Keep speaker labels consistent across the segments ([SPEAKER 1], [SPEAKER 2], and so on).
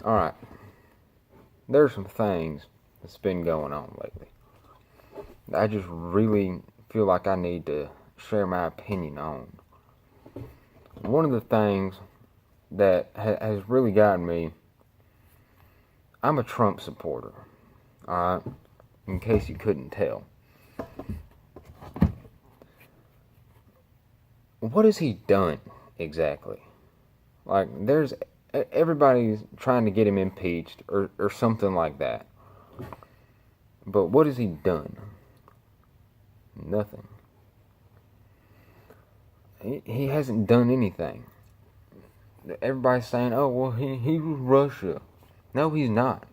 [SPEAKER 1] Alright, there's some things that's been going on lately. I just really feel like I need to share my opinion on. One of the things that has really gotten me, I'm a Trump supporter, alright, in case you couldn't tell. What has he done exactly? Like, everybody's trying to get him impeached or something like that. But what has he done? Nothing. He hasn't done anything. Everybody's saying, oh, well, he's Russia. No, he's not.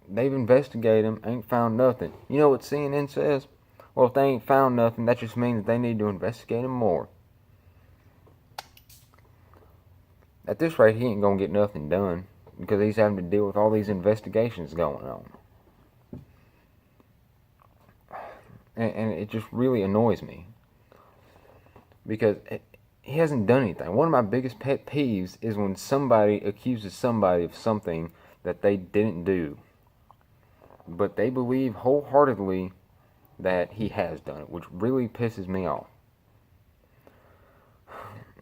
[SPEAKER 1] They've investigated him, ain't found nothing. You know what CNN says? Well, if they ain't found nothing, that just means that they need to investigate him more. At this rate, he ain't gonna get nothing done because he's having to deal with all these investigations going on. And it just really annoys me because he hasn't done anything. One of my biggest pet peeves is when somebody accuses somebody of something that they didn't do, but they believe wholeheartedly that he has done it, which really pisses me off.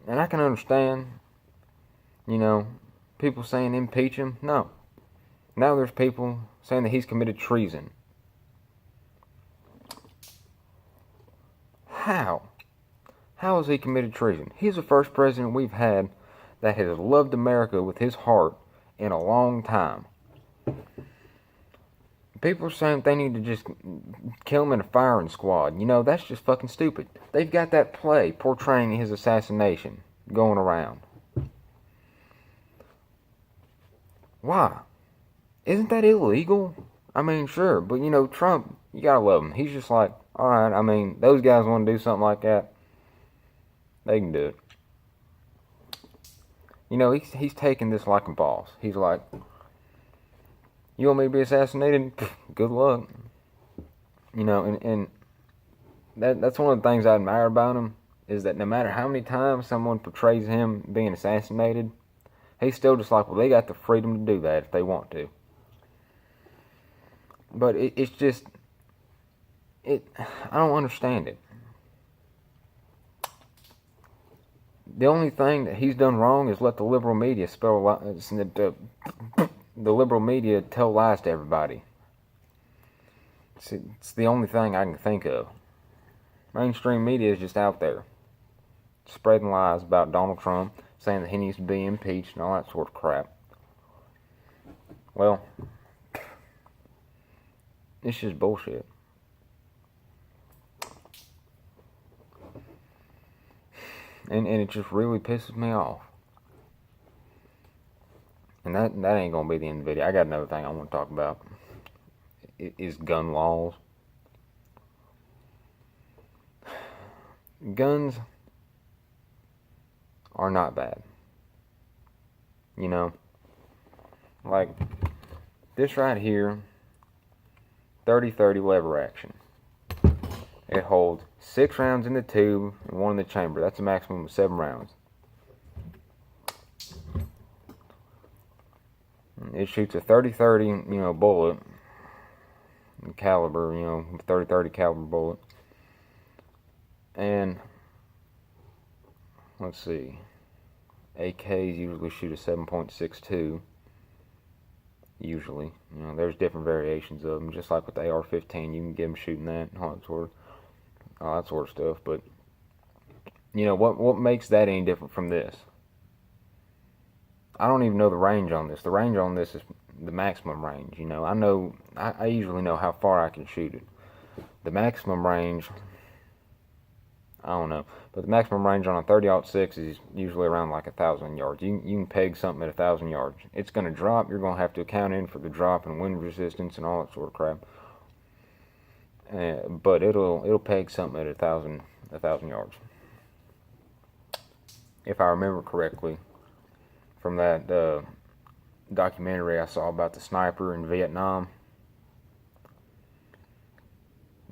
[SPEAKER 1] And I can understand, people saying impeach him. No. Now there's people saying that he's committed treason. How? How has he committed treason? He's the first president we've had that has loved America with his heart in a long time. People are saying they need to just kill him in a firing squad. That's just fucking stupid. They've got that play portraying his assassination going around. Why? Isn't that illegal? I mean, sure, but Trump, you gotta love him. He's just like, alright, those guys want to do something like that, they can do it. He's taking this like a boss. He's like, you want me to be assassinated? Good luck. And that's one of the things I admire about him, is that no matter how many times someone portrays him being assassinated, he's still just like, well, they got the freedom to do that if they want to. But it's just, I don't understand it. The only thing that he's done wrong is let the liberal media the liberal media tell lies to everybody. It's the only thing I can think of. Mainstream media is just out there spreading lies about Donald Trump, saying that he needs to be impeached and all that sort of crap. Well, it's just bullshit. And it just really pisses me off. And that ain't gonna be the end of the video. I got another thing I want to talk about. Is gun laws. Guns are not bad. Like this right here, 30-30 lever action. It holds 6 rounds in the tube and 1 in the chamber. That's a maximum of 7 rounds. It shoots a 30-30, bullet. Caliber, 30-30 caliber bullet. And, let's see. AKs usually shoot a 7.62. Usually. There's different variations of them. Just like with the AR-15, you can get them shooting that and all that sort of stuff. But, what makes that any different from this? I don't even know the range on this. The range on this is the maximum range. I usually know how far I can shoot it. The maximum range, I don't know. But the maximum range on a 30-06 is usually around like 1,000 yards. You can peg something at 1,000 yards. It's going to drop. You're going to have to account in for the drop and wind resistance and all that sort of crap. But it'll peg something at 1,000 yards. If I remember correctly from that documentary I saw about the sniper in Vietnam.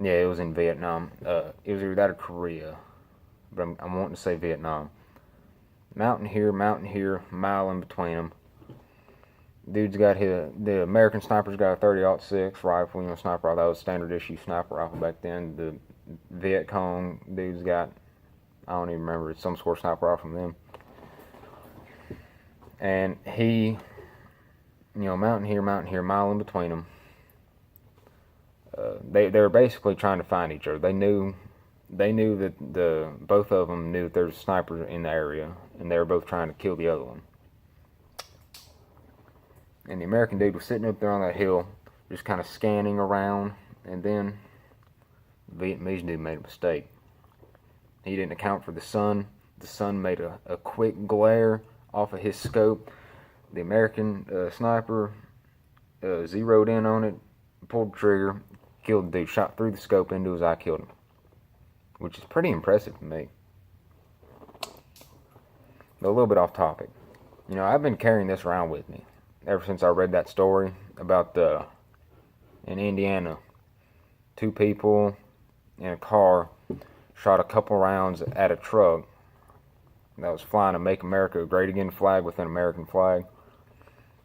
[SPEAKER 1] Yeah, it was in Vietnam. It was either that or Korea, but I'm wanting to say Vietnam. Mountain here, mile in between them. The American sniper's got a 30-06 rifle, sniper rifle. That was standard issue sniper rifle back then. The Viet Cong dude's got, I don't even remember, it's some sort of sniper rifle from them. And he, mountain here, mile in between them. They were basically trying to find each other. They knew that both of them knew that there was a sniper in the area, and they were both trying to kill the other one. And the American dude was sitting up there on that hill, just kind of scanning around, and then the Vietnamese dude made a mistake. He didn't account for the sun. The sun made a quick glare off of his scope. The American sniper zeroed in on it, pulled the trigger, killed the dude, shot through the scope into his eye, killed him. Which is pretty impressive to me. But a little bit off topic. I've been carrying this around with me ever since I read that story about in Indiana, 2 people in a car shot a couple rounds at a truck that was flying a Make America Great Again flag with an American flag.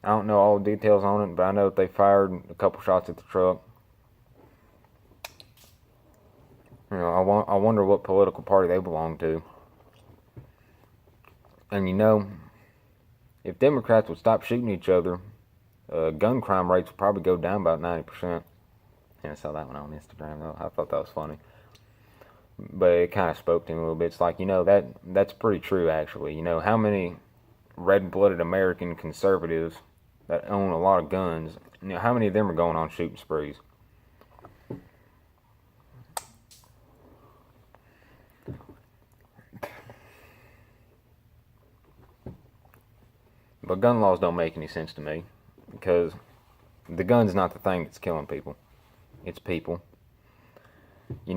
[SPEAKER 1] I don't know all the details on it, but I know that they fired a couple shots at the truck. I wonder what political party they belong to. And if Democrats would stop shooting each other, gun crime rates would probably go down about 90%. And I saw that one on Instagram. I thought that was funny. But it kind of spoke to me a little bit. It's like, that's pretty true, actually. How many red-blooded American conservatives that own a lot of guns, how many of them are going on shooting sprees? But gun laws don't make any sense to me, because the gun's not the thing that's killing people. It's people. You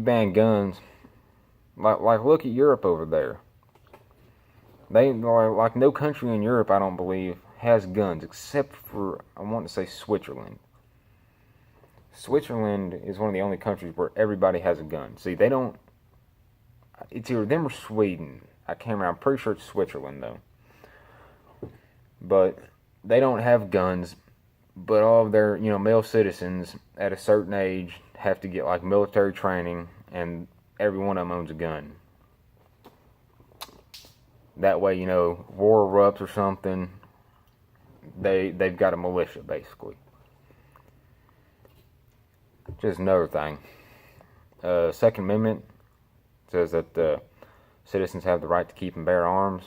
[SPEAKER 1] ban guns, like look at Europe over there. They, like no country in Europe, I don't believe, has guns, except for, I want to say, Switzerland. Switzerland is one of the only countries where everybody has a gun. See, they don't, it's either them or Sweden. I can't remember, I'm pretty sure it's Switzerland, though. But they don't have guns, but all of their, male citizens at a certain age have to get like military training, and every one of them owns a gun. That way, war erupts or something, they've got a militia, basically. Just another thing. Second Amendment says that citizens have the right to keep and bear arms,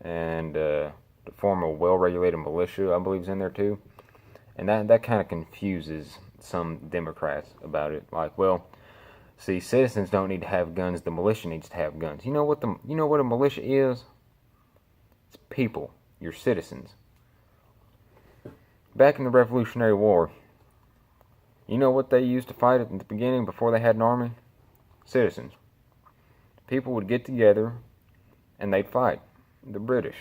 [SPEAKER 1] and to form a well-regulated militia, I believe, is in there too. And that kind of confuses some Democrats about it. Like, well, see, citizens don't need to have guns. The militia needs to have guns. You know what a militia is? It's people. Your citizens. Back in the Revolutionary War, you know what they used to fight at the beginning before they had an army? Citizens. People would get together and they'd fight the British.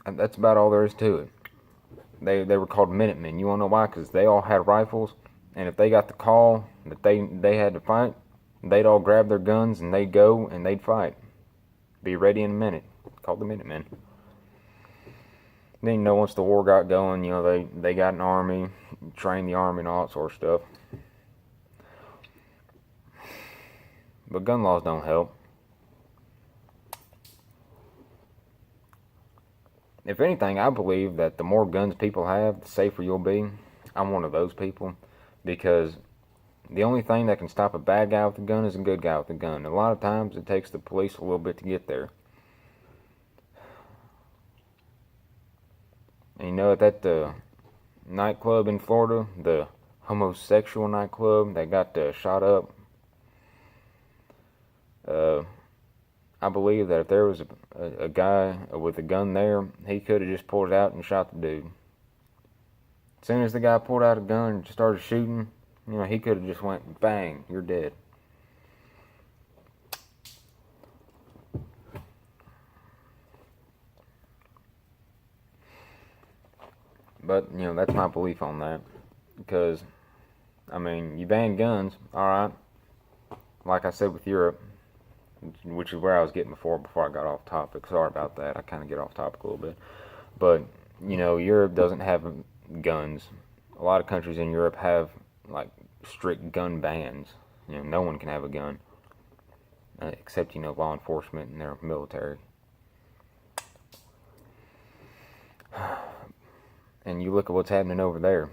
[SPEAKER 1] And that's about all there is to it. They were called Minutemen. You wanna know why? Because they all had rifles, and if they got the call that they had to fight, they'd all grab their guns and they'd go and they'd fight. Be ready in a minute. Called the Minutemen. Then once the war got going, they got an army, trained the army and all that sort of stuff. But gun laws don't help. If anything, I believe that the more guns people have, the safer you'll be. I'm one of those people, because the only thing that can stop a bad guy with a gun is a good guy with a gun. A lot of times it takes the police a little bit to get there. And at that nightclub in Florida, the homosexual nightclub that got shot up, I believe that if there was a guy with a gun there, he could have just pulled it out and shot the dude. As soon as the guy pulled out a gun and started shooting, he could have just went, bang, you're dead. But, that's my belief on that. Because, you ban guns, alright. Like I said with Europe, which is where I was getting before I got off topic. Sorry about that. I kind of get off topic a little bit. But, Europe doesn't have guns. A lot of countries in Europe have, like, strict gun bans. No one can have a gun, except, law enforcement and their military. And you look at what's happening over there.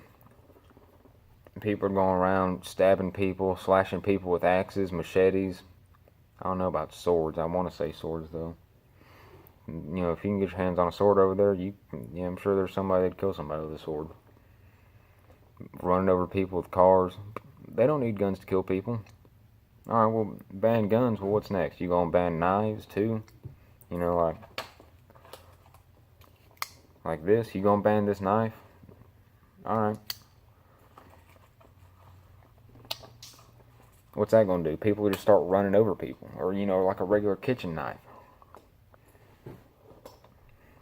[SPEAKER 1] People are going around stabbing people, slashing people with axes, machetes. I don't know about swords. I want to say swords, though. If you can get your hands on a sword over there, I'm sure there's somebody that'd kill somebody with a sword. Running over people with cars. They don't need guns to kill people. Alright, well, ban guns. Well, what's next? You gonna ban knives, too? Like this? You gonna ban this knife? Alright. What's that gonna do? People will just start running over people. Or, like a regular kitchen knife.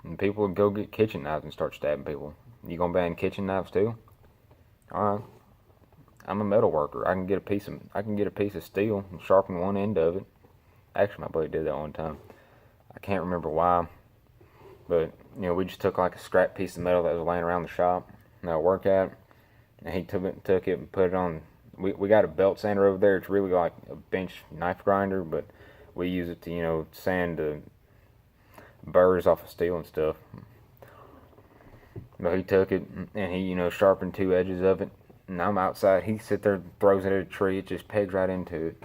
[SPEAKER 1] And people would go get kitchen knives and start stabbing people. You gonna ban kitchen knives too? Alright. I'm a metal worker. I can get a piece of steel and sharpen one end of it. Actually, my buddy did that one time. I can't remember why. But, we just took like a scrap piece of metal that was laying around the shop that I work at. And he took it and put it on. We got a belt sander over there. It's really like a bench knife grinder, but we use it to, sand the burrs off of steel and stuff. But he took it and he, sharpened two edges of it. And I'm outside. He sit there, throws it at a tree. It just pegs right into it.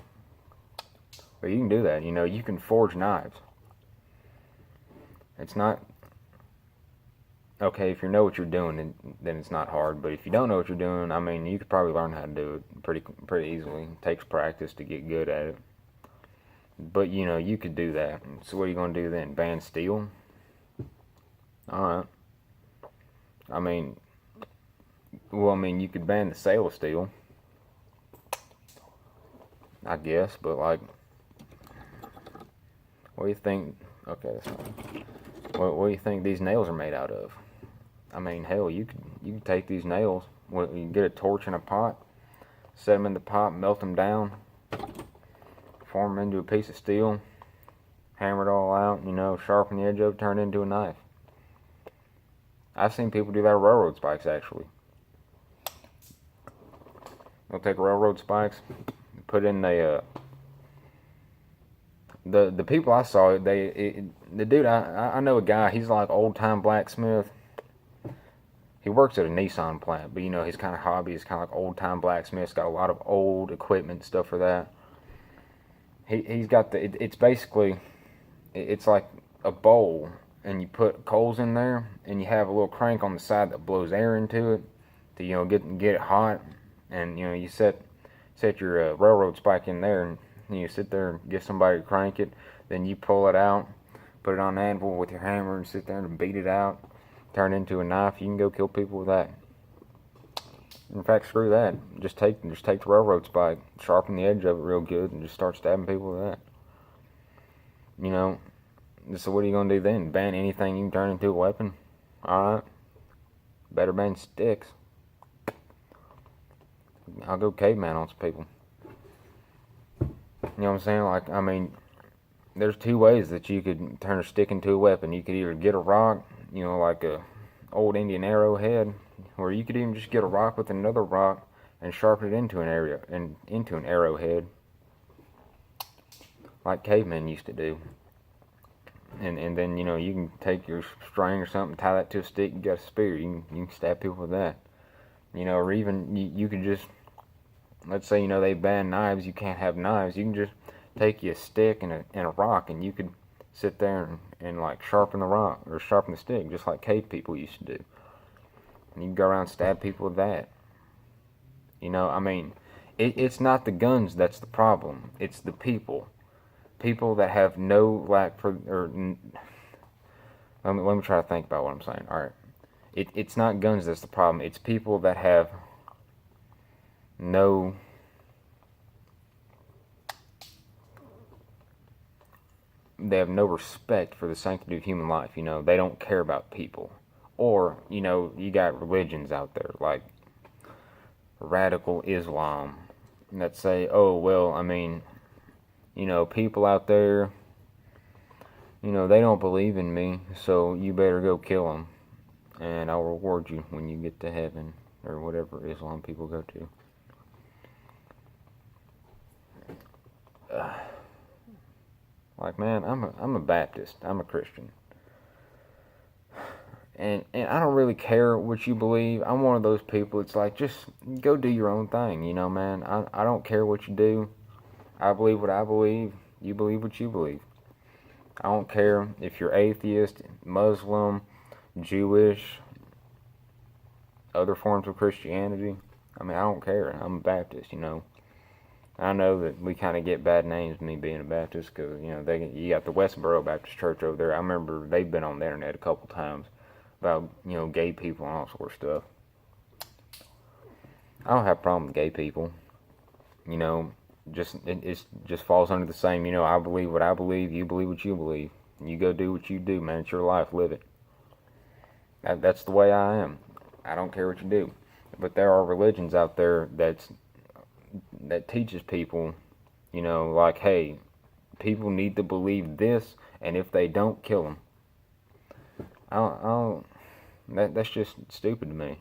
[SPEAKER 1] But you can do that. You can forge knives. It's not okay if you know what you're doing. Then it's not hard. But if you don't know what you're doing, I mean, you could probably learn how to do it pretty easily. It takes practice to get good at it. But, you could do that. So what are you going to do then? Ban steel? Alright. I mean, you could ban the sale of steel. I guess, but, like, what do you think? Okay, that's fine. What do you think these nails are made out of? I mean, hell, you could take these nails, you can get a torch in a pot, set them in the pot, melt them down, form them into a piece of steel, hammer it all out, sharpen the edge of it, turn it into a knife. I've seen people do that with railroad spikes, actually. They'll take railroad spikes, put in the people I saw, the dude, I know a guy, he's like old-time blacksmith. He works at a Nissan plant, but his kind of hobby is kind of like old-time blacksmith. He's got a lot of old equipment, stuff for that. He's got it's basically, it's like a bowl, and you put coals in there, and you have a little crank on the side that blows air into it to, get it hot, and, you set your railroad spike in there, and you sit there and get somebody to crank it, then you pull it out, put it on the anvil with your hammer, and sit there and beat it out, turn it into a knife. You can go kill people with that. In fact, screw that. Just take the railroad spike, sharpen the edge of it real good, and just start stabbing people with that. So what are you going to do then? Ban anything you can turn into a weapon? Alright. Better ban sticks. I'll go caveman on some people. You know what I'm saying? Like, I mean, there's two ways that you could turn a stick into a weapon. You could either get a rock, like a old Indian arrowhead, or you could even just get a rock with another rock and sharpen it into an arrowhead, like cavemen used to do. And then you can take your string or something, tie that to a stick. You got a spear. You can stab people with that. Or even you could just, let's say they ban knives. You can't have knives. You can just take you a stick and a rock, and you could sit there and like sharpen the rock or sharpen the stick, just like cave people used to do. And you can go around and stab people with that. I mean, it's not the guns that's the problem. It's the people. People that have no lack for, or let me try to think about what I'm saying. All right, it's not guns that's the problem. It's people that have no respect for the sanctity of human life. They don't care about people. Or you got religions out there like radical Islam that say, oh well, I mean, people out there, they don't believe in me, so you better go kill them, and I'll reward you when you get to heaven, or whatever Islam people go to. Like, man, I'm a Baptist. I'm a Christian. And I don't really care what you believe. I'm one of those people. It's like, just go do your own thing, man. I don't care what you do. I believe what I believe. You believe what you believe. I don't care if you're atheist, Muslim, Jewish, other forms of Christianity. I mean, I don't care. I'm a Baptist, I know that we kind of get bad names, me being a Baptist, because, you got the Westboro Baptist Church over there. I remember they've been on the internet a couple times about, gay people and all sorts of stuff. I don't have a problem with gay people. It just falls under the same, I believe what I believe, you believe what you believe. You go do what you do, man. It's your life. Live it. That's the way I am. I don't care what you do. But there are religions out there that teaches people, like, hey, people need to believe this, and if they don't, kill them. That's just stupid to me.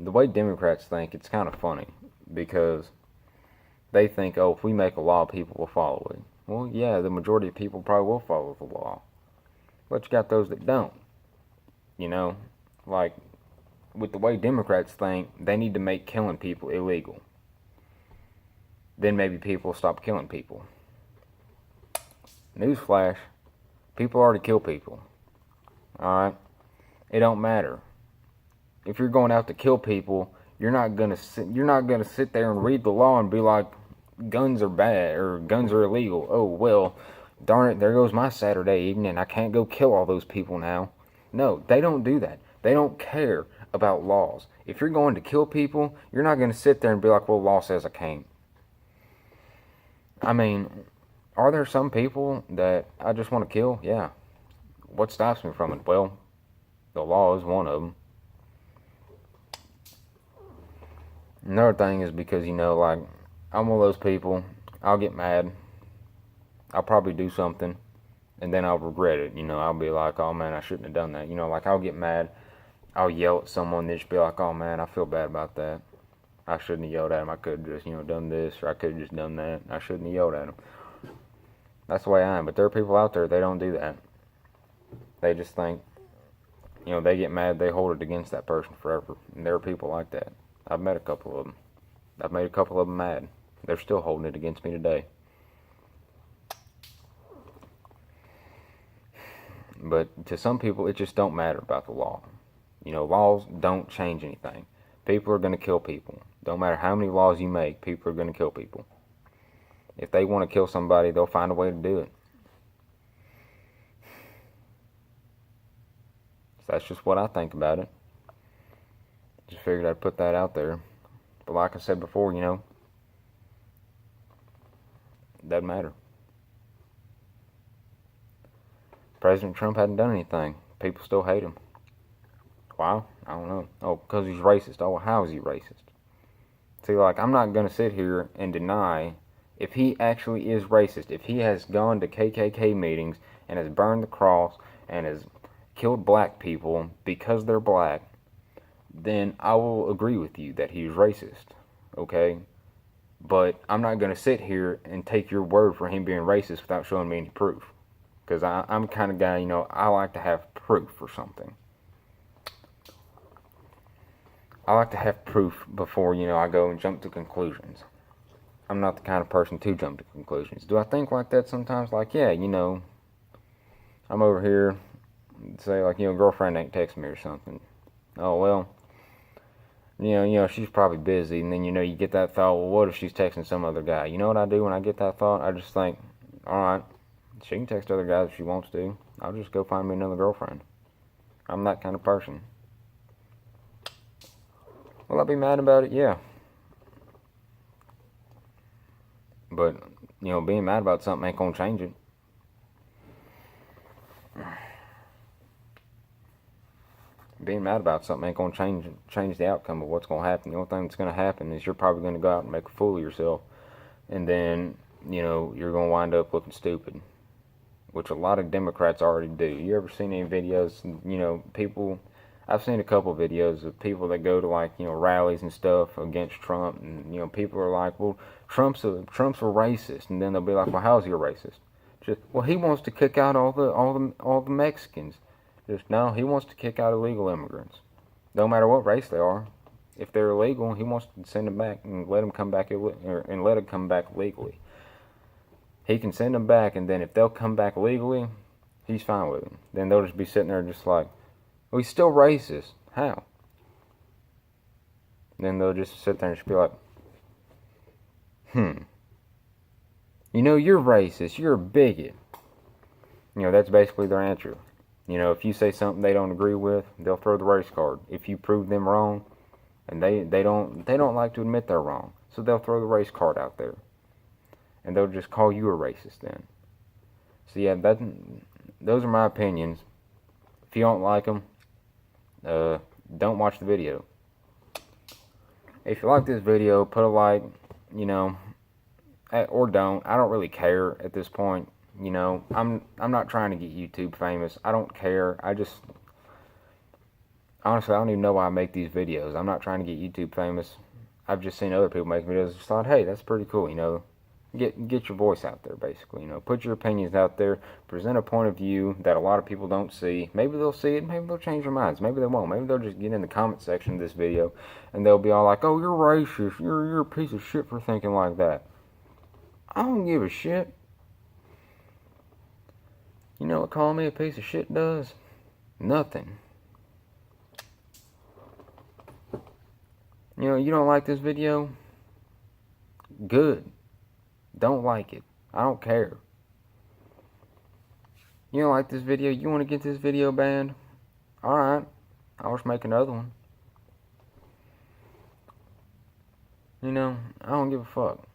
[SPEAKER 1] The way Democrats think, it's kind of funny, because they think, oh, if we make a law, people will follow it. Well, yeah, the majority of people probably will follow the law. But you got those that don't. Like, with the way Democrats think, they need to make killing people illegal. Then maybe people will stop killing people. Newsflash, people already kill people. Alright? It don't matter. If you're going out to kill people, you're not gonna sit there and read the law and be like, guns are bad or guns are illegal. Oh, well, darn it, there goes my Saturday evening. I can't go kill all those people now. No, they don't do that. They don't care about laws. If you're going to kill people, you're not going to sit there and be like, well, law says I can't. I mean, are there some people that I just want to kill? Yeah. What stops me from it? Well, the law is one of them. Another thing is because, like, I'm one of those people, I'll get mad. I'll probably do something, and then I'll regret it. I'll be like, oh, man, I shouldn't have done that. Like, I'll get mad. I'll yell at someone, and just be like, oh, man, I feel bad about that. I shouldn't have yelled at him. I could have just, done this, or I could have just done that. I shouldn't have yelled at him. That's the way I am. But there are people out there, they don't do that. They just think, they get mad, they hold it against that person forever. And there are people like that. I've met a couple of them. I've made a couple of them mad. They're still holding it against me today. But to some people, it just don't matter about the law. Laws don't change anything. People are going to kill people. Don't matter how many laws you make, people are going to kill people. If they want to kill somebody, they'll find a way to do it. So that's just what I think about it. Just figured I'd put that out there. But like I said before, doesn't matter. President Trump hadn't done anything. People still hate him. Why? I don't know. Oh, because he's racist. Oh, well, how is he racist? See, like, I'm not going to sit here and deny if he actually is racist. If he has gone to KKK meetings and has burned the cross and has killed black people because they're black, then I will agree with you that he's racist, okay? But I'm not going to sit here and take your word for him being racist without showing me any proof. Because I'm the kind of guy, I like to have proof for something. I like to have proof before, I go and jump to conclusions. I'm not the kind of person to jump to conclusions. Do I think like that sometimes? Like, yeah, I'm over here, say, like, girlfriend ain't texting me or something. Oh, well, she's probably busy, and then, you get that thought, well, what if she's texting some other guy? You know what I do when I get that thought? I just think, alright, she can text other guys if she wants to. I'll just go find me another girlfriend. I'm that kind of person. Will I be mad about it? Yeah. But, being mad about something ain't gonna change it. being mad about something ain't going to change the outcome of what's going to happen. The only thing that's going to happen is you're probably going to go out and make a fool of yourself. And then, you know, you're going to wind up looking stupid, which a lot of Democrats already do. You ever seen any videos, you know, people, I've seen a couple videos of people that go to, like, you know, rallies and stuff against Trump, and, you know, people are like, well, Trump's a racist, and then they'll be like, well, how's he a racist? Just, well, he wants to kick out all the Mexicans. Just, no, he wants to kick out illegal immigrants. No matter what race they are. If they're illegal, he wants to send them back and let them come back legally. He can send them back, and then if they'll come back legally, he's fine with them. Then they'll just be sitting there just like, well, he's still racist. How? Then they'll just sit there and just be like, you know, you're racist. You're a bigot. You know, that's basically their answer. You know, if you say something they don't agree with, they'll throw the race card. If you prove them wrong, and they don't like to admit they're wrong, so they'll throw the race card out there, and they'll just call you a racist then. So yeah, those are my opinions. If you don't like them, don't watch the video. If you like this video, put a like, you know, or don't. I don't really care at this point. You know, I'm not trying to get YouTube famous. I don't care. Honestly, I don't even know why I make these videos. I'm not trying to get YouTube famous. I've just seen other people make videos and just thought, hey, that's pretty cool, you know. Get your voice out there, basically, you know. Put your opinions out there. Present a point of view that a lot of people don't see. Maybe they'll see it. Maybe they'll change their minds. Maybe they won't. Maybe they'll just get in the comment section of this video and they'll be all like, oh, you're racist. You're a piece of shit for thinking like that. I don't give a shit. You know what calling me a piece of shit does? Nothing. You know, you don't like this video? Good. Don't like it. I don't care. You don't like this video? You want to get this video banned? Alright. I'll just make another one. You know, I don't give a fuck.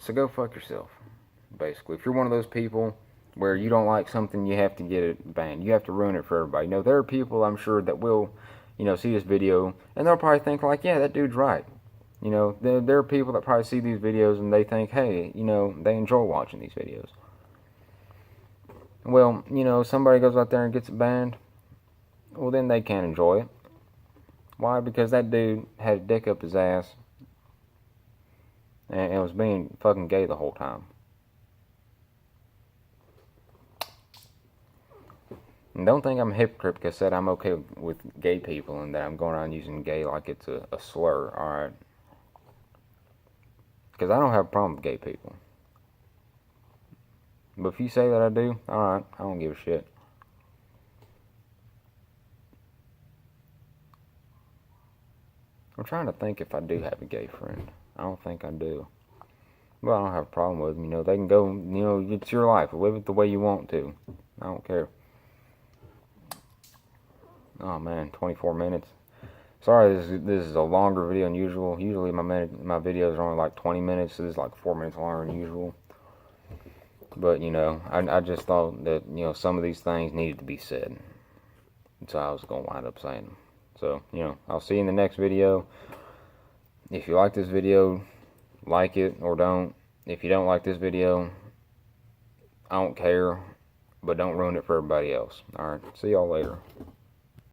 [SPEAKER 1] So go fuck yourself, basically. If you're one of those people where you don't like something, you have to get it banned. You have to ruin it for everybody. You know, there are people, I'm sure, that will, you know, see this video, and they'll probably think, like, yeah, that dude's right. You know, there are people that probably see these videos, and they think, hey, you know, they enjoy watching these videos. Well, you know, somebody goes out there and gets it banned, well, then they can't enjoy it. Why? Because that dude had a dick up his ass, and was being fucking gay the whole time. And don't think I'm a hypocrite because I said I'm okay with gay people and that I'm going around using gay like it's a slur, alright? Because I don't have a problem with gay people. But if you say that I do, alright, I don't give a shit. I'm trying to think if I do have a gay friend. I don't think I do. Well, I don't have a problem with them. You know, they can go, you know, it's your life. Live it the way you want to. I don't care. Oh man, 24 minutes. Sorry, this is a longer video than usual. Usually my videos are only like 20 minutes, so this is like 4 minutes longer than usual. But, you know, I just thought that, you know, some of these things needed to be said. So I was going to wind up saying them. So, you know, I'll see you in the next video. If you like this video, like it or don't. If you don't like this video, I don't care. But don't ruin it for everybody else. Alright, see y'all later.